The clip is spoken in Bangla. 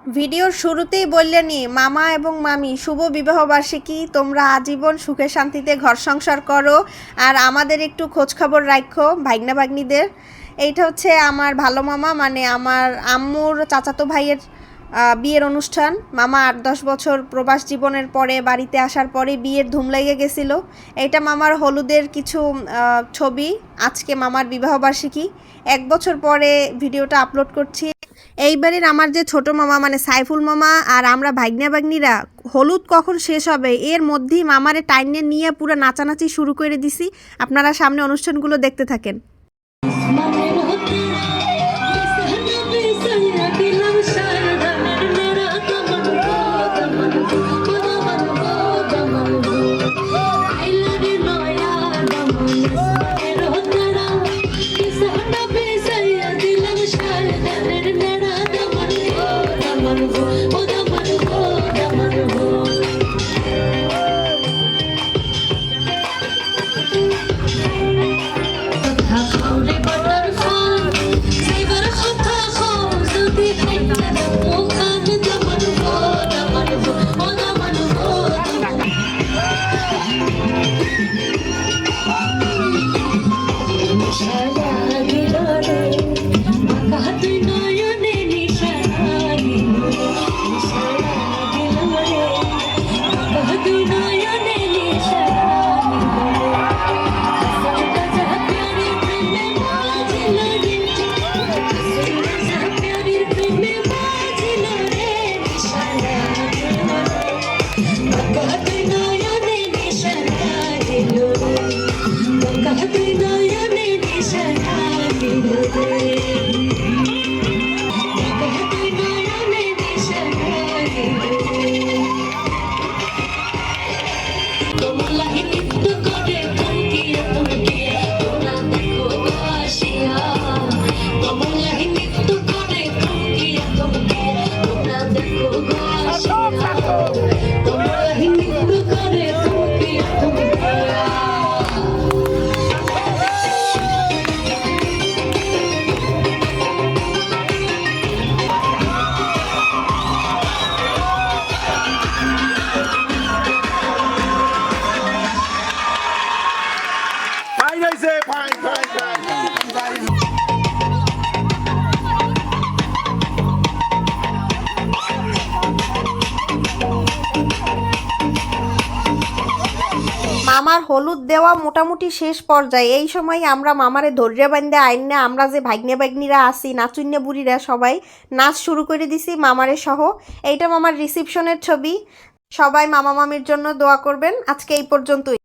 ভিডিওর শুরুতেই বললেনি মামা এবং মামি শুভ বিবাহবার্ষিকী, তোমরা আজীবন সুখে শান্তিতে ঘর সংসার করো আর আমাদের একটু খোঁজখবর রাখো ভাগ্না ভাগ্নিদের। এইটা হচ্ছে আমার ভালো মামা, মানে আমার আম্মুর চাচাতো ভাইয়ের বিয়ের অনুষ্ঠান। মামা ৮-১০ বছর প্রবাস জীবনের পরে বাড়িতে আসার পরে বিয়ের ধুম লেগে গেছিল। এটা মামার হলুদের কিছু ছবি। আজকে মামার বিবাহবার্ষিকী, ১ বছর পরে ভিডিওটা আপলোড করছি। এইবারের আমার যে ছোট মামা মানে সাইফুল মামা আর আমরা ভাগ্না ভাগ্নিরা হলুদ কখন শেষ হবে এর মধ্যেই মামারে টাইনে নিয়ে পুরো নাচানাচি শুরু করে দিছি। আপনারা সামনে অনুষ্ঠানগুলো দেখতে থাকেন। মামার হলুদ দেওয়া মোটামুটি শেষ পর্যায়ে। এই সময় আমরা মামারে ধৈর্য বান্ধে আইনে আমরা যে ভাগ্নে ভাগ্নিরা আছি নাচুন্যা বুড়িরা সবাই নাচ শুরু করে দিছি মামারে সহ। এইটা মামার রিসিপশনের ছবি। সবাই মামা মামির জন্য দোয়া করবেন। আজকে এই পর্যন্তই।